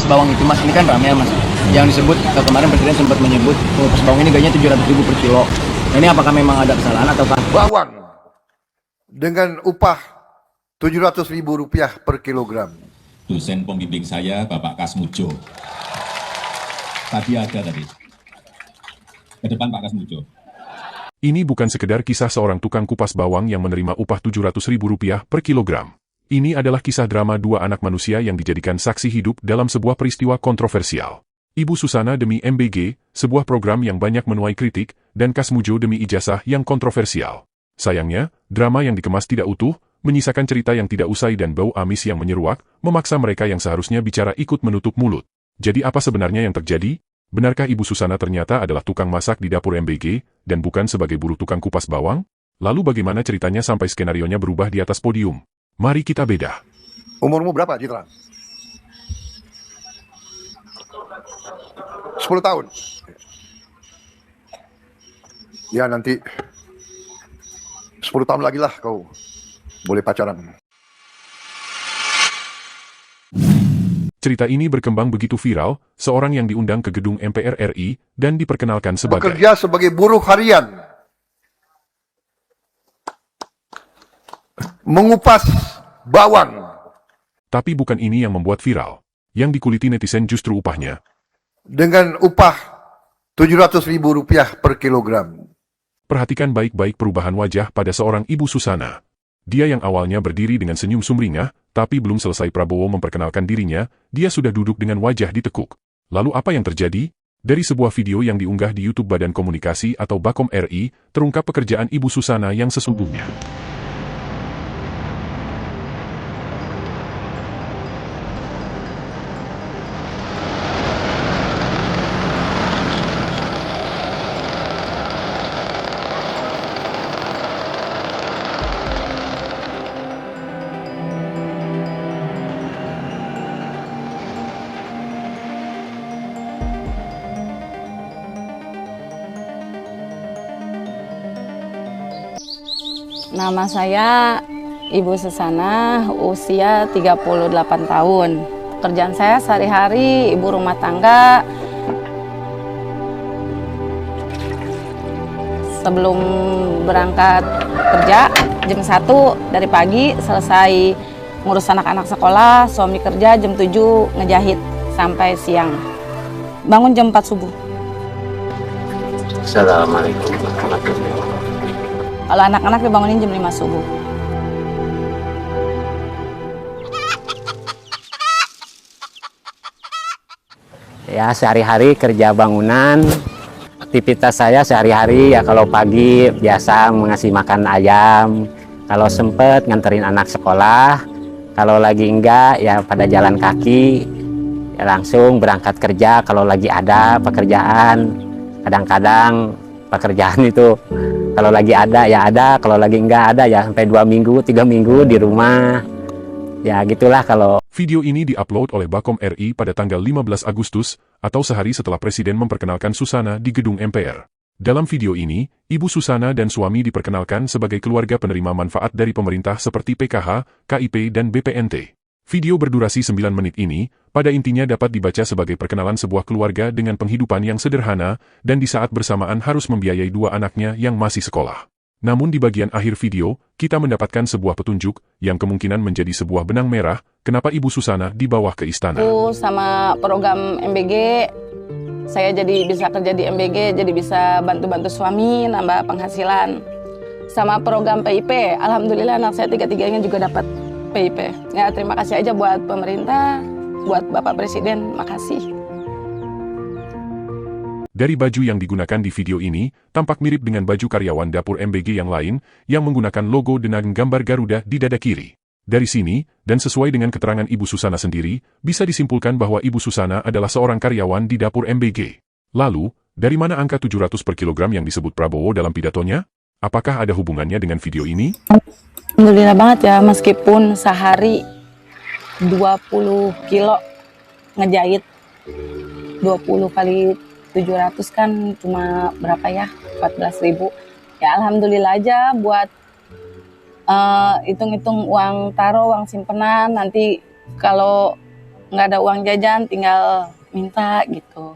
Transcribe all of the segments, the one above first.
bawang itu mas, ini kan rame ya mas. Yang disebut kemarin presiden sempat menyebut pengupas bawang ini gajinya 700.000 per kilo. Nah, ini apakah memang ada kesalahan ataukah bawang dengan upah Rp700.000 per kilogram? Dosen pembimbing saya, Bapak Kasmujo. Tadi ada tadi. Ke depan Pak Kasmujo. Ini bukan sekedar kisah seorang tukang kupas bawang yang menerima upah Rp700.000 per kilogram. Ini adalah kisah drama dua anak manusia yang dijadikan saksi hidup dalam sebuah peristiwa kontroversial. Ibu Susana demi MBG, sebuah program yang banyak menuai kritik, dan Kasmujo demi ijazah yang kontroversial. Sayangnya, drama yang dikemas tidak utuh, menyisakan cerita yang tidak usai dan bau amis yang menyeruak, memaksa mereka yang seharusnya bicara ikut menutup mulut. Jadi apa sebenarnya yang terjadi? Benarkah Ibu Susana ternyata adalah tukang masak di dapur MBG, dan bukan sebagai buruh tukang kupas bawang? Lalu bagaimana ceritanya sampai skenarionya berubah di atas podium? Mari kita bedah. Umurmu berapa, Citra? 10 tahun. Ya nanti 10 tahun lagi lah kau boleh pacaran. Cerita ini berkembang begitu viral, seorang yang diundang ke gedung MPR RI dan diperkenalkan sebagai bekerja sebagai buruh harian, mengupas bawang. Tapi bukan ini yang membuat viral. Yang dikuliti netizen justru upahnya. Dengan upah Rp700.000 per kilogram. Perhatikan baik-baik perubahan wajah pada seorang Ibu Susana. Dia yang awalnya berdiri dengan senyum sumringah, tapi belum selesai Prabowo memperkenalkan dirinya, dia sudah duduk dengan wajah ditekuk. Lalu apa yang terjadi? Dari sebuah video yang diunggah di YouTube Badan Komunikasi atau Bakom RI, terungkap pekerjaan Ibu Susana yang sesungguhnya. Nama saya Ibu Susana, usia 38 tahun. Pekerjaan saya sehari-hari ibu rumah tangga. Sebelum berangkat kerja, jam 1 dari pagi selesai ngurus anak-anak sekolah, suami kerja jam 7 ngejahit sampai siang. Bangun jam 4 subuh. Assalamualaikum warahmatullahi wabarakatuh. Kalau anak-anak dibangunin jam 5 subuh. Ya, sehari-hari kerja bangunan. Aktivitas saya sehari-hari ya kalau pagi biasa mengasih makan ayam. Kalau sempet nganterin anak sekolah. Kalau lagi enggak ya pada jalan kaki. Ya langsung berangkat kerja kalau lagi ada pekerjaan. Kadang-kadang pekerjaan itu kalau lagi ada ya ada, kalau lagi enggak ada ya sampai 2 minggu, 3 minggu di rumah. Ya gitulah kalau. Video ini diupload oleh Bakom RI pada tanggal 15 Agustus, atau sehari setelah Presiden memperkenalkan Susana di gedung MPR. Dalam video ini, Ibu Susana dan suami diperkenalkan sebagai keluarga penerima manfaat dari pemerintah seperti PKH, KIP, dan BPNT. Video berdurasi 9 menit ini, pada intinya dapat dibaca sebagai perkenalan sebuah keluarga dengan penghidupan yang sederhana, dan di saat bersamaan harus membiayai 2 anaknya yang masih sekolah. Namun di bagian akhir video, kita mendapatkan sebuah petunjuk, yang kemungkinan menjadi sebuah benang merah, kenapa Ibu Susana dibawa ke istana. Sama program MBG, saya jadi bisa kerja di MBG, jadi bisa bantu-bantu suami, nambah penghasilan. Sama program PIP, alhamdulillah anak saya 3-3-nya juga dapat PIP. Ya terima kasih aja buat pemerintah, buat Bapak Presiden, makasih. Dari baju yang digunakan di video ini, tampak mirip dengan baju karyawan dapur MBG yang lain, yang menggunakan logo dengan gambar Garuda di dada kiri. Dari sini, dan sesuai dengan keterangan Ibu Susana sendiri, bisa disimpulkan bahwa Ibu Susana adalah seorang karyawan di dapur MBG. Lalu, dari mana angka 700 per kilogram yang disebut Prabowo dalam pidatonya? Apakah ada hubungannya dengan video ini? Alhamdulillah banget ya, meskipun sehari 20 kilo ngejahit, 20 kali 700 kan cuma berapa ya, 14.000. Ya alhamdulillah aja buat hitung-hitung uang taro, uang simpenan. Nanti kalau nggak ada uang jajan, tinggal minta gitu.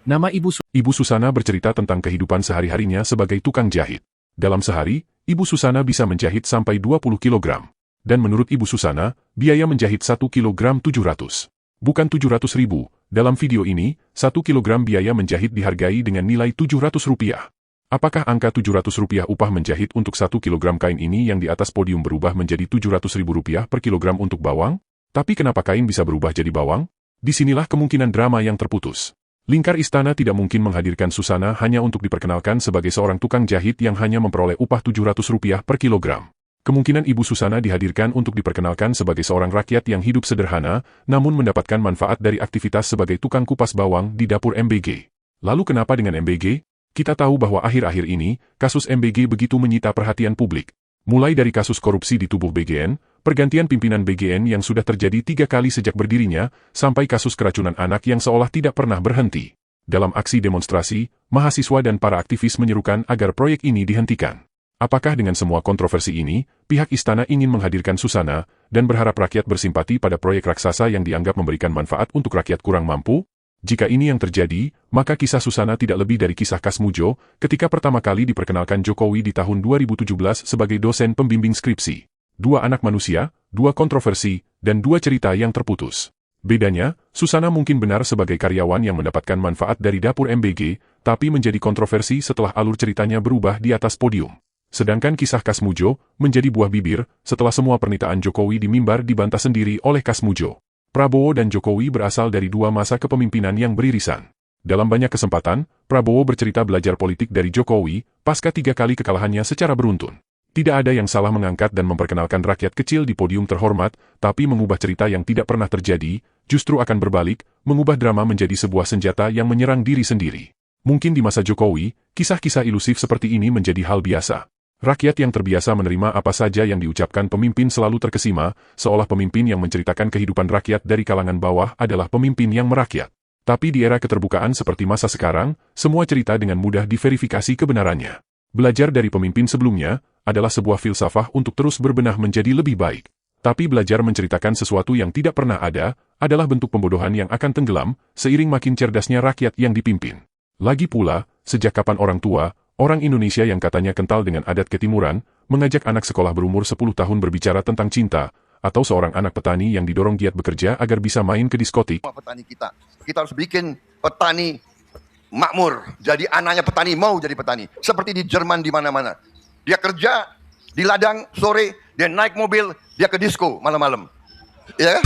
Nama Ibu Susana bercerita tentang kehidupan sehari-harinya sebagai tukang jahit. Dalam sehari, Ibu Susana bisa menjahit sampai 20 kg. Dan menurut Ibu Susana, biaya menjahit 1 kg 700. Bukan 700 ribu. Dalam video ini, 1 kg biaya menjahit dihargai dengan nilai 700 rupiah. Apakah angka 700 rupiah upah menjahit untuk 1 kg kain ini yang di atas podium berubah menjadi 700 ribu rupiah per kilogram untuk bawang? Tapi kenapa kain bisa berubah jadi bawang? Disinilah kemungkinan drama yang terputus. Lingkar istana tidak mungkin menghadirkan Susana hanya untuk diperkenalkan sebagai seorang tukang jahit yang hanya memperoleh upah 700 rupiah per kilogram. Kemungkinan Ibu Susana dihadirkan untuk diperkenalkan sebagai seorang rakyat yang hidup sederhana, namun mendapatkan manfaat dari aktivitas sebagai tukang kupas bawang di dapur MBG. Lalu kenapa dengan MBG? Kita tahu bahwa akhir-akhir ini, kasus MBG begitu menyita perhatian publik. Mulai dari kasus korupsi di tubuh BGN, pergantian pimpinan BGN yang sudah terjadi 3 kali sejak berdirinya, sampai kasus keracunan anak yang seolah tidak pernah berhenti. Dalam aksi demonstrasi, mahasiswa dan para aktivis menyerukan agar proyek ini dihentikan. Apakah dengan semua kontroversi ini, pihak istana ingin menghadirkan Susana, dan berharap rakyat bersimpati pada proyek raksasa yang dianggap memberikan manfaat untuk rakyat kurang mampu? Jika ini yang terjadi, maka kisah Susana tidak lebih dari kisah Kas Mujo ketika pertama kali diperkenalkan Jokowi di tahun 2017 sebagai dosen pembimbing skripsi. 2 anak manusia, 2 kontroversi, dan 2 cerita yang terputus. Bedanya, Susana mungkin benar sebagai karyawan yang mendapatkan manfaat dari dapur MBG, tapi menjadi kontroversi setelah alur ceritanya berubah di atas podium. Sedangkan kisah Kas Mujo menjadi buah bibir setelah semua pernyataan Jokowi di mimbar dibantah sendiri oleh Kas Mujo. Prabowo dan Jokowi berasal dari 2 masa kepemimpinan yang beririsan. Dalam banyak kesempatan, Prabowo bercerita belajar politik dari Jokowi pasca 3 kali kekalahannya secara beruntun. Tidak ada yang salah mengangkat dan memperkenalkan rakyat kecil di podium terhormat, tapi mengubah cerita yang tidak pernah terjadi, justru akan berbalik, mengubah drama menjadi sebuah senjata yang menyerang diri sendiri. Mungkin di masa Jokowi, kisah-kisah ilusif seperti ini menjadi hal biasa. Rakyat yang terbiasa menerima apa saja yang diucapkan pemimpin selalu terkesima, seolah pemimpin yang menceritakan kehidupan rakyat dari kalangan bawah adalah pemimpin yang merakyat. Tapi di era keterbukaan seperti masa sekarang, semua cerita dengan mudah diverifikasi kebenarannya. Belajar dari pemimpin sebelumnya adalah sebuah filsafah untuk terus berbenah menjadi lebih baik. Tapi belajar menceritakan sesuatu yang tidak pernah ada adalah bentuk pembodohan yang akan tenggelam seiring makin cerdasnya rakyat yang dipimpin. Lagi pula, sejak kapan orang tua, orang Indonesia yang katanya kental dengan adat ketimuran, mengajak anak sekolah berumur 10 tahun berbicara tentang cinta, atau seorang anak petani yang didorong giat bekerja agar bisa main ke diskotik. Petani kita harus bikin petani makmur. Jadi anaknya petani mau jadi petani. Seperti di Jerman di mana-mana. Dia kerja di ladang sore, dia naik mobil, dia ke disko malam-malam. Ya kan?